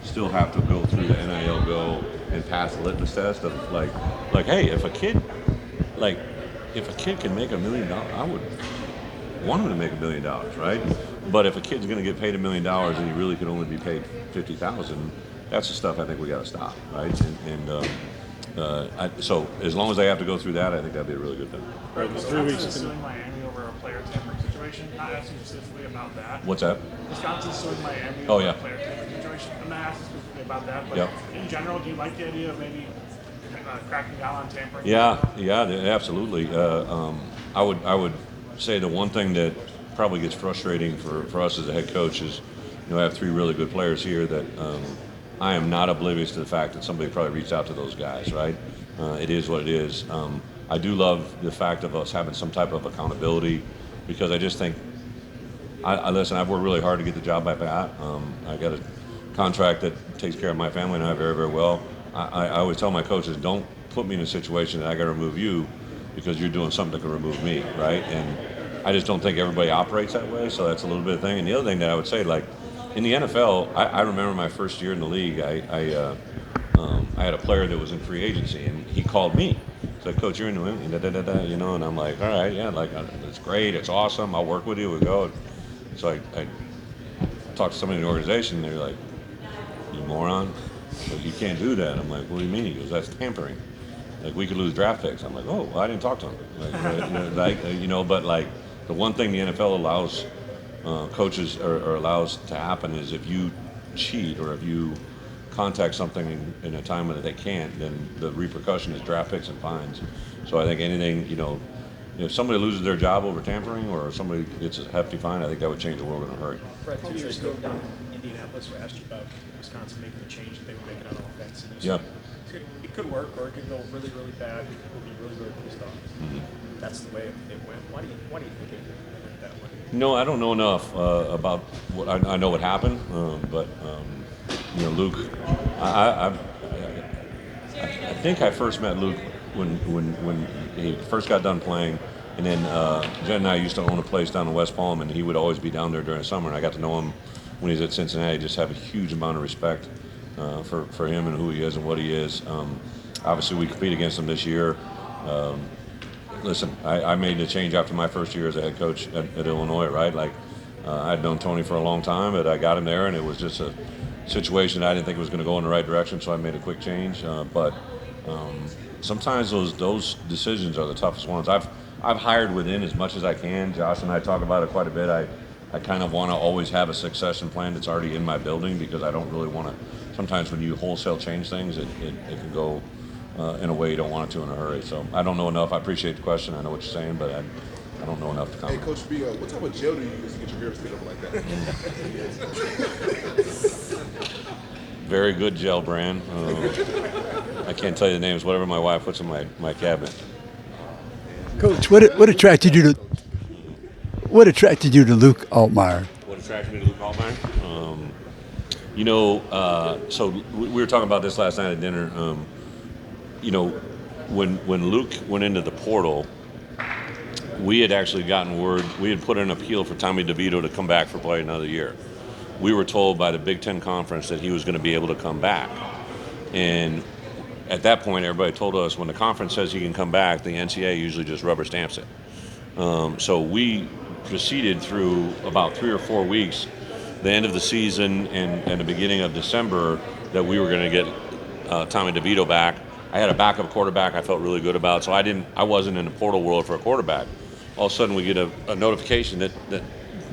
still have to go through the NIL go and pass the litmus test of like, hey, like, if a kid can make $1 million, I would want him to make $1 million, right? But if a kid's going to get paid $1 million and he really can only be paid 50,000, that's the stuff I think we got to stop, right? So as long as they have to go through that, I think that'd be a really good thing. Right, Wisconsin is suing Miami over a player tampering situation. Not asking specifically about that. What's that? Wisconsin is suing Miami Oh, over yeah. a player tampering situation. I'm not asking specifically about that, but Yep. in general, do you like the idea of maybe cracking down on tampering? Yeah, absolutely. I would say the one thing that probably gets frustrating for us as a head coach is, I have three really good players here that I am not oblivious to the fact that somebody probably reached out to those guys, right? It is what it is. I do love the fact of us having some type of accountability because I just think, I listen, I've worked really hard to get the job back. I got a contract that takes care of my family and I very, very well. I always tell my coaches, don't put me in a situation that I got to remove you because you're doing something that can remove me, right? And I just don't think everybody operates that way, so that's a little bit of thing. And the other thing that I would say, like, in the NFL, I remember my first year in the league, I had a player that was in free agency, and he called me. He's like, Coach, you're in New England, and I'm like, all right, yeah, like, it's great, it's awesome, I'll work with you, we go. So I talked to somebody in the organization, and they're like, you moron, like, you can't do that. I'm like, what do you mean? He goes, that's tampering. Like, we could lose draft picks. I'm like, oh, well, I didn't talk to him. But like, the one thing the NFL allows coaches or allows to happen is if you cheat or if you contact something in a time that they can't, then the repercussion is draft picks and fines. So I think anything, if somebody loses their job over tampering or somebody gets a hefty fine, I think that would change the world in a hurry. Brett, 2 years ago down in Indianapolis, we asked you about Wisconsin making a change that they were making on offense. And you Yeah. said it could work or it could go really, really bad. People be really, really pissed off. Mm-hmm. That's the way it went. Why do you think it went that way? No, I don't know enough about what I know what happened, but Luke, I think I first met Luke when he first got done playing, and then Jen and I used to own a place down in West Palm, and he would always be down there during the summer, and I got to know him when he was at Cincinnati. Just have a huge amount of respect for him and who he is and what he is. Obviously, we compete against him this year. Listen, I made the change after my first year as a head coach at Illinois, right? Like, I'd known Tony for a long time, but I got him there, and it was just a situation I didn't think was going to go in the right direction, so I made a quick change. But sometimes those decisions are the toughest ones. I've hired within as much as I can. Josh and I talk about it quite a bit. I kind of want to always have a succession plan that's already in my building because I don't really want to. Sometimes when you wholesale change things, it can go in a way you don't want it to in a hurry. So I don't know enough. I appreciate the question. I know what you're saying, but I don't know enough to comment. Hey, Coach B, what type of gel do you use to get your hair to up like that? Very good gel brand. I can't tell you the names. Whatever my wife puts in my cabinet. Coach, what attracted you to Luke Altmaier? What attracted me to Luke Altmaier? So we were talking about this last night at dinner. When Luke went into the portal, we had actually gotten word. We had put in an appeal for Tommy DeVito to come back for play another year. We were told by the Big Ten Conference that he was going to be able to come back. And at that point, everybody told us when the conference says he can come back, the NCAA usually just rubber stamps it. So we proceeded through about 3 or 4 weeks, the end of the season and the beginning of December, that we were going to get Tommy DeVito back. I had a backup quarterback I felt really good about, so I wasn't in the portal world for a quarterback. All of a sudden we get a notification that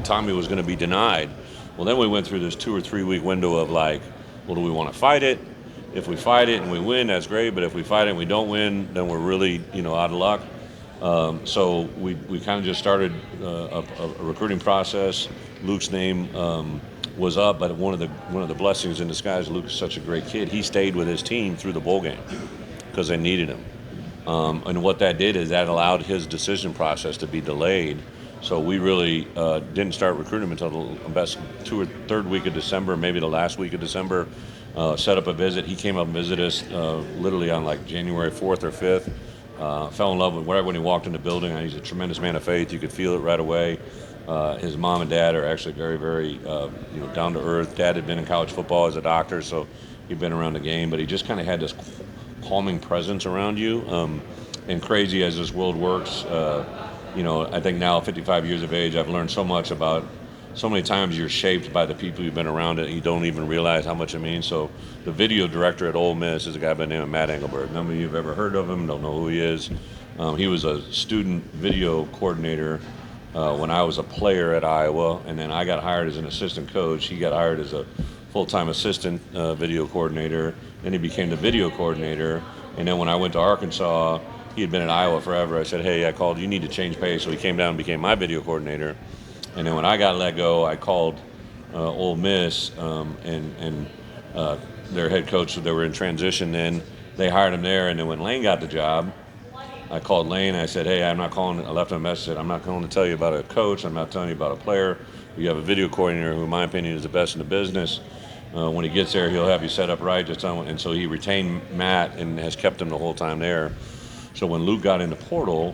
Tommy was going to be denied. Well, then we went through this 2 or 3 week window of like, well, do we want to fight it? If we fight it and we win, that's great. But if we fight it and we don't win, then we're really, out of luck. So we kind of just started a recruiting process. Luke's name was up, but one of the blessings in disguise, Luke is such a great kid. He stayed with his team through the bowl game because they needed him. And what that did is that allowed his decision process to be delayed. So we really didn't start recruiting him until the best 2 or 3rd week of December, maybe the last week of December. Set up a visit. He came up and visited us literally on like January 4th or 5th. Fell in love with right when he walked in the building. He's a tremendous man of faith. You could feel it right away. His mom and dad are actually very, very, down to earth. Dad had been in college football as a doctor, so he'd been around the game, but he just kind of had this calming presence around you. And crazy as this world works, I think now, 55 years of age, I've learned so much about. So many times you're shaped by the people you've been around and you don't even realize how much it means. So the video director at Ole Miss is a guy by the name of Matt Engelbert. None of you have ever heard of him, don't know who he is. He was a student video coordinator when I was a player at Iowa, and then I got hired as an assistant coach. He got hired as a full-time assistant video coordinator. Then he became the video coordinator. And then when I went to Arkansas, he had been at Iowa forever. I said, hey, I called, you need to change pace. So he came down and became my video coordinator. And then when I got let go, I called Ole Miss and their head coach, they were in transition then. They hired him there, and then when Lane got the job, I called Lane. I said, hey, I'm not calling. I left him a message. Said, I'm not calling to tell you about a coach. I'm not telling you about a player. You have a video coordinator who, in my opinion, is the best in the business. When he gets there, he'll have you set up right. And so he retained Matt and has kept him the whole time there. So when Luke got in the portal,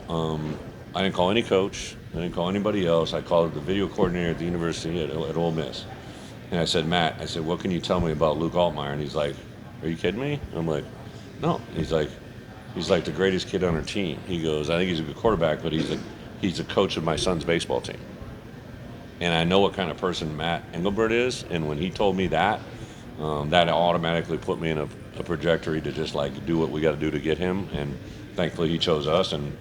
I didn't call any coach. I didn't call anybody else. I called the video coordinator at the university at Ole Miss. And I said, Matt, I said, what can you tell me about Luke Altmaier? And he's like, are you kidding me? I'm like, no. He's like the greatest kid on our team. He goes, I think he's a good quarterback, but he's a coach of my son's baseball team. And I know what kind of person Matt Engelbert is. And when he told me that, that automatically put me in a trajectory to just like do what we got to do to get him. And thankfully he chose us, and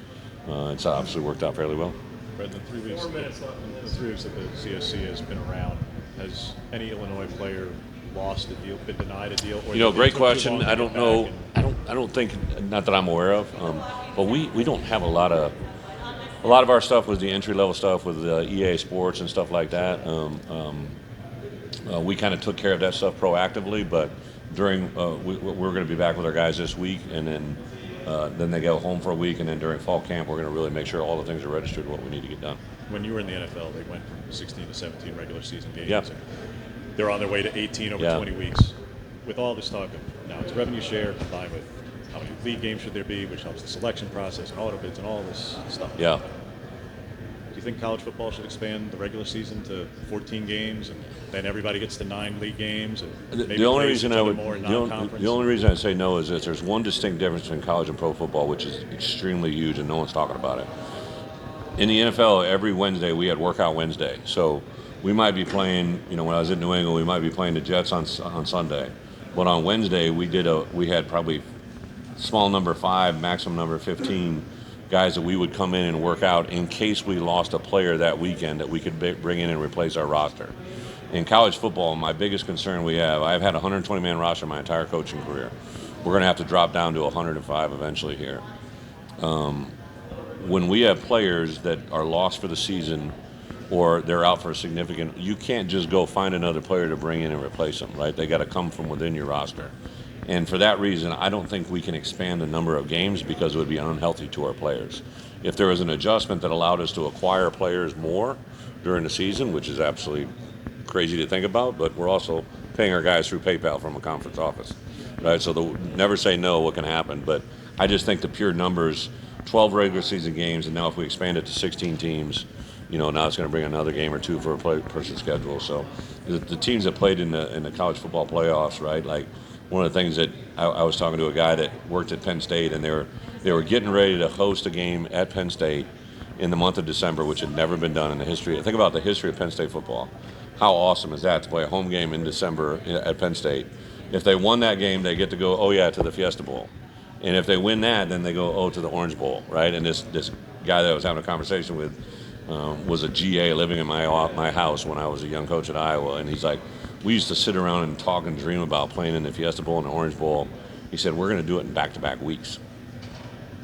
it's obviously worked out fairly well. Brett, the 3 weeks that the CSC has been around, has any Illinois player lost a deal, been denied a deal? Or Great question. I don't know. I don't think, not that I'm aware of, but we don't have a lot of our stuff was the entry level stuff with EA Sports and stuff like that. We kind of took care of that stuff proactively, but during we're going to be back with our guys this week, and then they go home for a week, and then during fall camp, we're going to really make sure all the things are registered what we need to get done. When you were in the NFL, they went from 16 to 17 regular season games. Yep. They're on their way to 18 over 20 weeks. With all this talk of now it's revenue share combined with how many league games should there be, which helps the selection process and auto bids and all this stuff. Yeah. Do you think college football should expand the regular season to 14 games, and then everybody gets to 9 league games? And maybe The only plays reason each I other would more in the only, non-conference? the only reason I say no is that there's one distinct difference between college and pro football, which is extremely huge, and no one's talking about it. In the NFL, every Wednesday we had Workout Wednesday, so we might be playing. When I was in New England, we might be playing the Jets on Sunday, but on Wednesday we had probably small number 5, maximum number 15 guys that we would come in and work out in case we lost a player that weekend that we could bring in and replace our roster. In college football, my biggest concern I've had a 120-man roster my entire coaching career. We're going to have to drop down to 105 eventually here. When we have players that are lost for the season or they're out for a significant, you can't just go find another player to bring in and replace them, right? They got to come from within your roster. And for that reason, I don't think we can expand the number of games because it would be unhealthy to our players. If there was an adjustment that allowed us to acquire players more during the season, which is absolutely crazy to think about, but we're also paying our guys through PayPal from a conference office, right? So never say no, what can happen. But I just think the pure numbers, 12 regular season games, and now if we expand it to 16 teams, now it's going to bring another game or two for a person's schedule. So the teams that played in the college football playoffs, right, like, one of the things that I was talking to a guy that worked at Penn State, and they were getting ready to host a game at Penn State in the month of December, which had never been done in the history. Think about the history of Penn State football. How awesome is that to play a home game in December at Penn State? If they won that game, they get to go, to the Fiesta Bowl. And if they win that, then they go, to the Orange Bowl, right? And this guy that I was having a conversation with was a GA living in my house when I was a young coach at Iowa, and he's like, we used to sit around and talk and dream about playing in the Fiesta Bowl and the Orange Bowl. He said, we're going to do it in back-to-back weeks.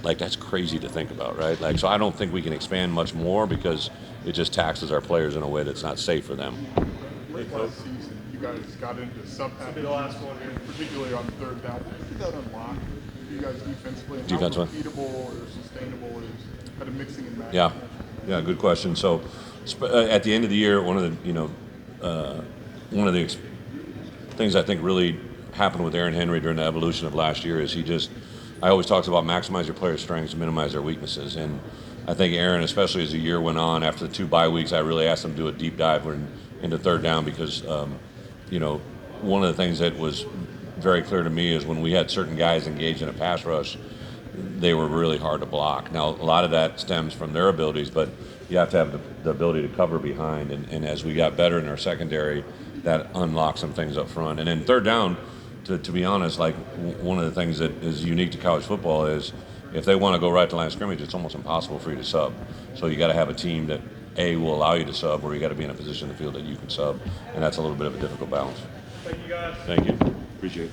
Like, that's crazy to think about, right? Like, so I don't think we can expand much more because it just taxes our players in a way that's not safe for them. Late last season, you guys got into sub-package, particularly on third down. Did that unlock you guys defensively? And how repeatable or sustainable is kind of mixing and matching? Yeah, good question. So at the end of the year, one of the things I think really happened with Aaron Henry during the evolution of last year is I always talks about maximize your players' strengths and minimize their weaknesses. And I think Aaron, especially as the year went on, after the 2 bye weeks, I really asked him to do a deep dive into third down because, you know, one of the things that was very clear to me is when we had certain guys engaged in a pass rush, they were really hard to block. Now, a lot of that stems from their abilities, but you have to have the ability to cover behind. And as we got better in our secondary, that unlocked some things up front. And then third down, to be honest, like one of the things that is unique to college football is if they want to go right to line of scrimmage, it's almost impossible for you to sub. So you got to have a team that will allow you to sub, or you got to be in a position in the field that you can sub, and that's a little bit of a difficult balance. Thank you guys. Thank you. Appreciate it.